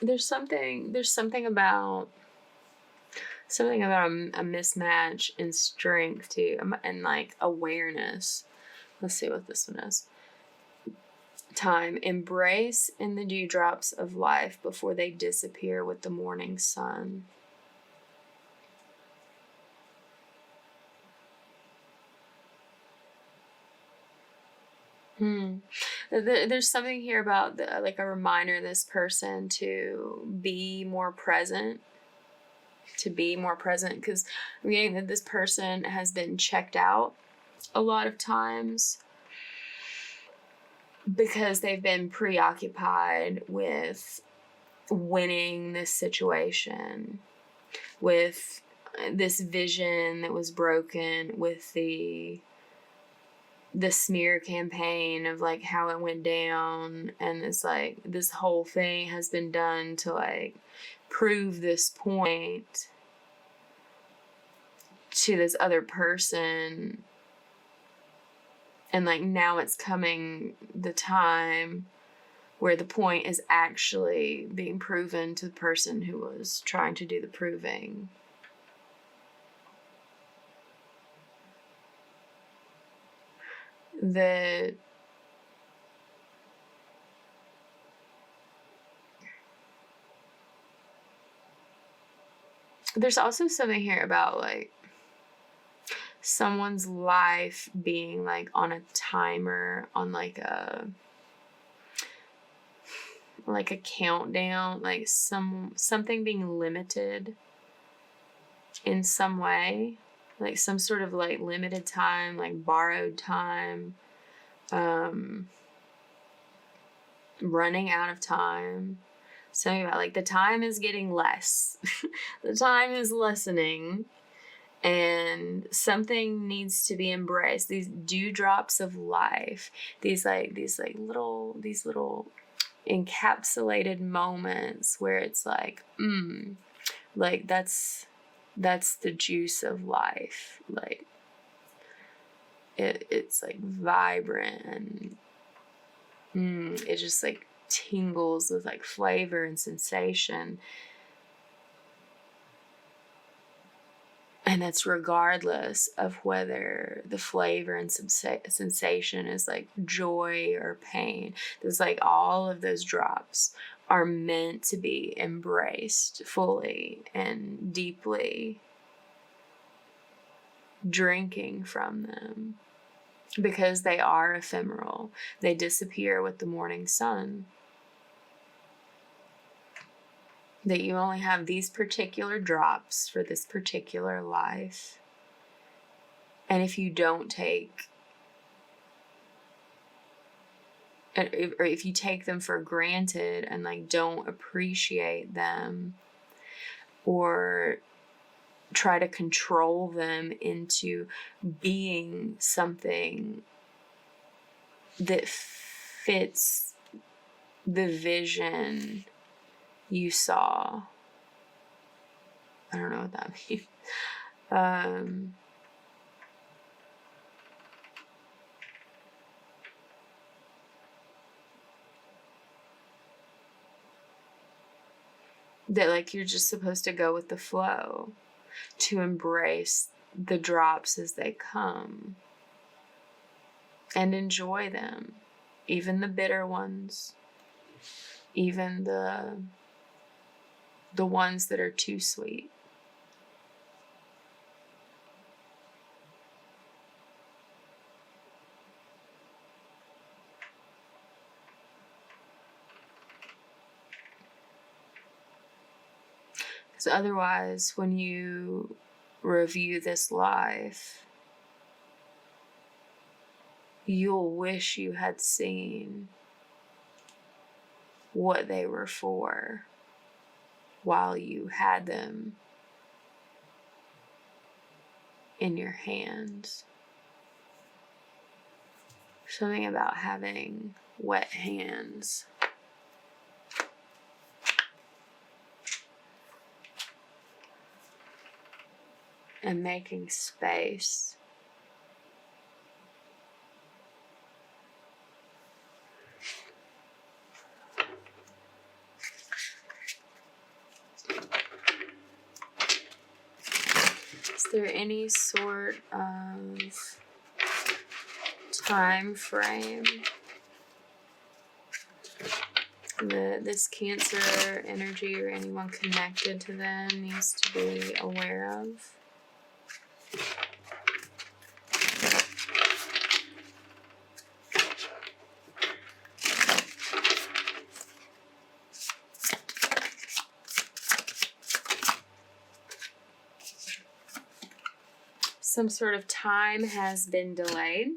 there's something about a mismatch in strength too, and like awareness. Let's see what this one is. Time. Embrace in the dewdrops of life before they disappear with the morning sun. There's something here about like a reminder this person to be more present. Because I'm getting that this person has been checked out a lot of times because they've been preoccupied with winning this situation, with this vision that was broken, with the smear campaign of like how it went down, and it's like this whole thing has been done to like prove this point to this other person, and like now it's coming the time where the point is actually being proven to the person who was trying to do the proving. That there's also something here about like someone's life being like on a timer, on like a countdown, like something being limited in some way, like some sort of like limited time, like borrowed time, running out of time. Something about like the time is getting less. The time is lessening, and something needs to be embraced. These dewdrops of life, these little encapsulated moments where it's like that's the juice of life. Like it's like vibrant, and it just like tingles with like flavor and sensation. And that's regardless of whether the flavor and sensation is like joy or pain. There's like all of those drops are meant to be embraced fully and deeply, drinking from them, because they are ephemeral. They disappear with the morning sun. That you only have these particular drops for this particular life. And if you don't take, or if you take them for granted and like don't appreciate them, or try to control them into being something that fits the vision you saw. I don't know what that means. That like you're just supposed to go with the flow, to embrace the drops as they come and enjoy them, even the bitter ones, even the ones that are too sweet. Because otherwise, when you review this life, you'll wish you had seen what they were for while you had them in your hands. Something about having wet hands. And making space. there any sort of time frame this Cancer energy or anyone connected to them needs to be aware of? Some sort of time has been delayed.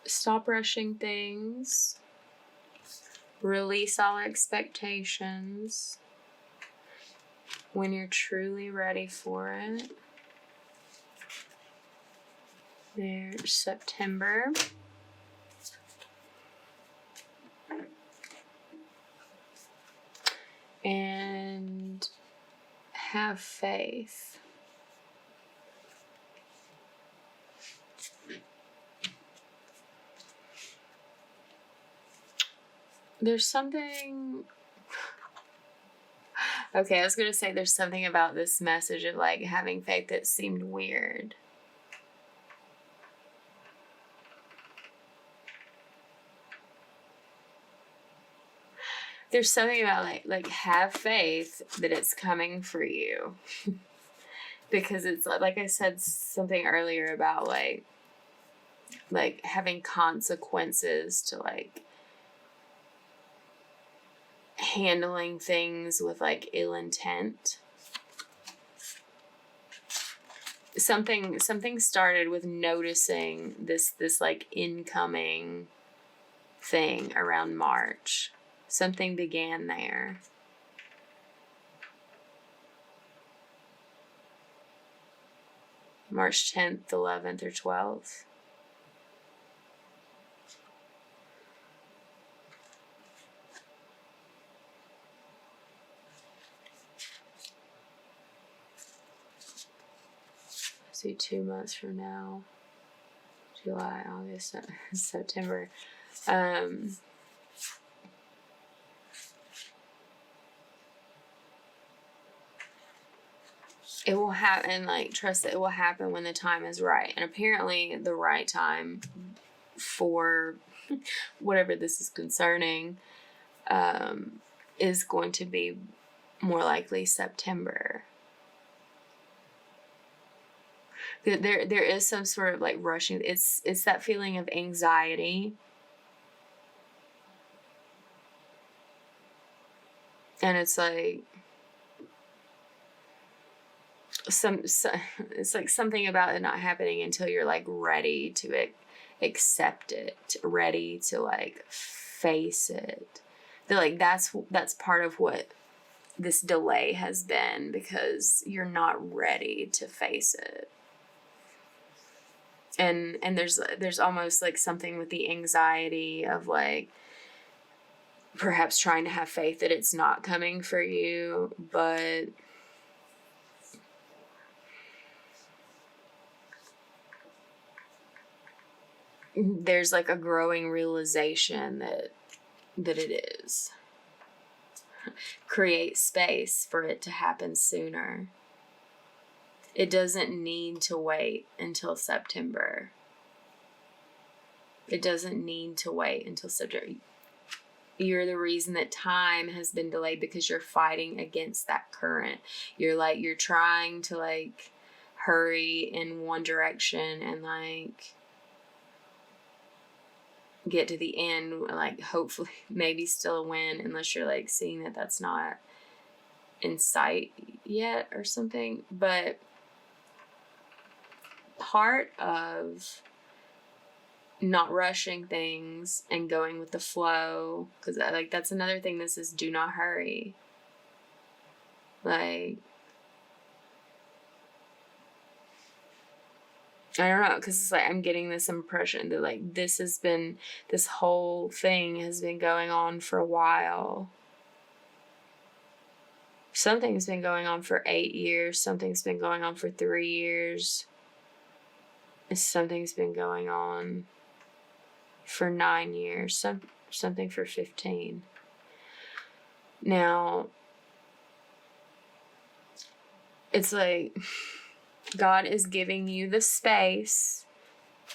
Stop rushing things. Release all expectations when you're truly ready for it. There's September. And have faith. There's something... Okay, I was going to say there's something about this message of like having faith that seemed weird. There's something about like have faith that it's coming for you. Because it's like I said something earlier about like having consequences to like handling things with like ill intent. Something started with noticing this like incoming thing around March. Something began there. March 10th, 11th, or 12th. See, 2 months from now. July, August, September. It will happen, like, trust that it will happen when the time is right. And apparently the right time for whatever this is concerning is going to be more likely September. There is some sort of like rushing. It's that feeling of anxiety. And it's like it's like something about it not happening until you're like ready to accept it, ready to like face it. That's part of what this delay has been, because you're not ready to face it. And there's almost like something with the anxiety of like perhaps trying to have faith that it's not coming for you, but there's like a growing realization that it is. Create space for it to happen sooner. It doesn't need to wait until September. It doesn't need to wait until September. You're the reason that time has been delayed, because you're fighting against that current. You're trying to like hurry in one direction and like get to the end, like hopefully maybe still win, unless you're like seeing that that's not in sight yet or something. But part of not rushing things and going with the flow, because like that's another thing this is, do not hurry. Like, I don't know, because it's like I'm getting this impression that like this whole thing has been going on for a while. Something's been going on for 8 years. Something's been going on for 3 years. Something's been going on for 9 years, something for 15. Now, it's like God is giving you the space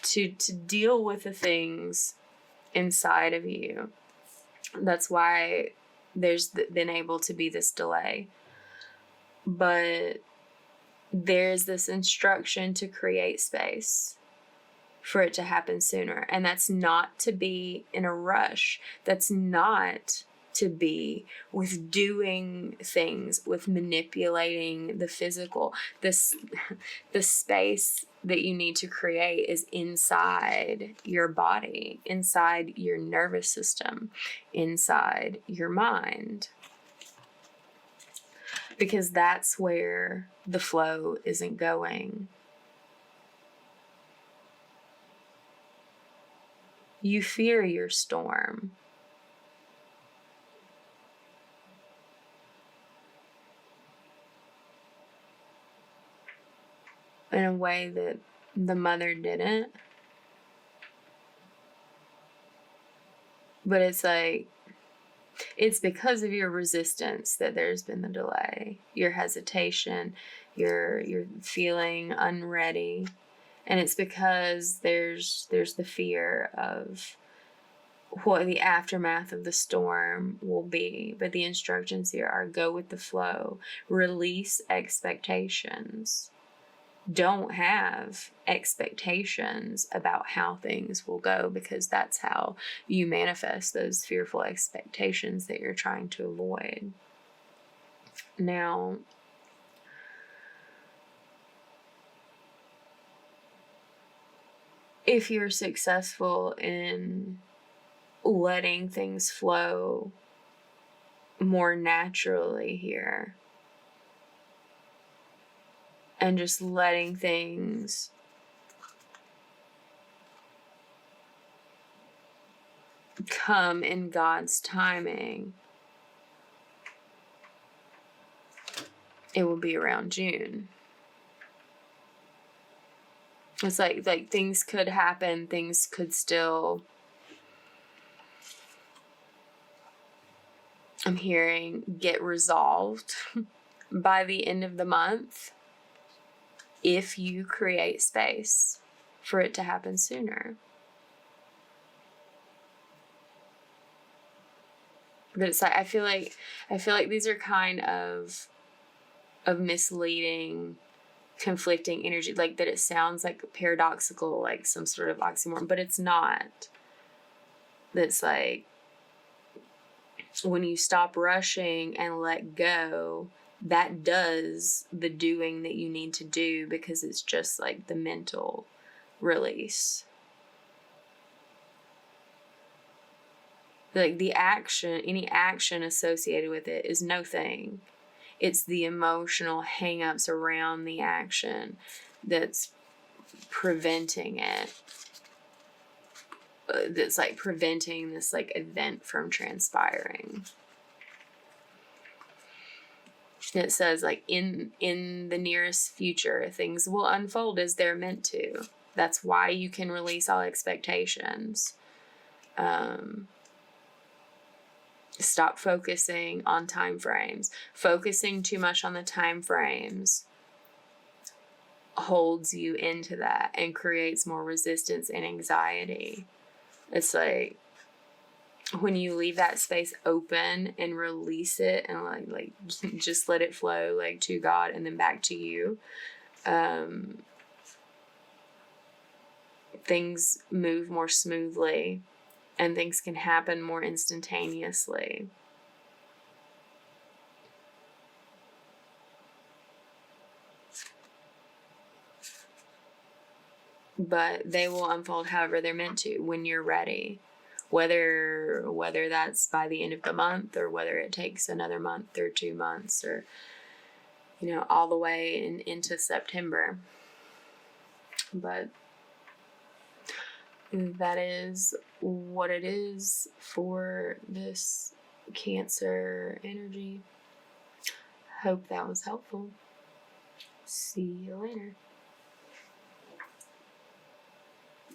to deal with the things inside of you. That's why there's been able to be this delay. But there's this instruction to create space for it to happen sooner. And that's not to be in a rush. That's not to be with doing things, with manipulating the physical. The space that you need to create is inside your body, inside your nervous system, inside your mind. Because that's where the flow isn't going. You fear your storm. In a way that the mother didn't. But it's like, it's because of your resistance that there's been the delay. Your hesitation, you're feeling unready. And it's because there's the fear of what the aftermath of the storm will be. But the instructions here are go with the flow. Release expectations. Don't have expectations about how things will go, because that's how you manifest those fearful expectations that you're trying to avoid. Now, if you're successful in letting things flow more naturally here, and just letting things come in God's timing, it will be around June. It's like things could happen, things could still, I'm hearing, get resolved by the end of the month if you create space for it to happen sooner. But it's like I feel like these are kind of misleading, conflicting energy, like that it sounds like paradoxical, like some sort of oxymoron, but it's not. That's like when you stop rushing and let go, that does the doing that you need to do, because it's just like the mental release. Like the action, any action associated with it is no thing. It's the emotional hang-ups around the action that's preventing it. That's like preventing this like event from transpiring. It says like in the nearest future, things will unfold as they're meant to. That's why you can release all expectations. Stop focusing on time frames. Focusing too much on the time frames holds you into that and creates more resistance and anxiety. It's like when you leave that space open and release it and like just let it flow like to God and then back to you, things move more smoothly and things can happen more instantaneously. But they will unfold however they're meant to when you're ready. Whether that's by the end of the month, or whether it takes another month or 2 months, or all the way into September. But that is what it is for this Cancer energy. Hope that was helpful. See you later.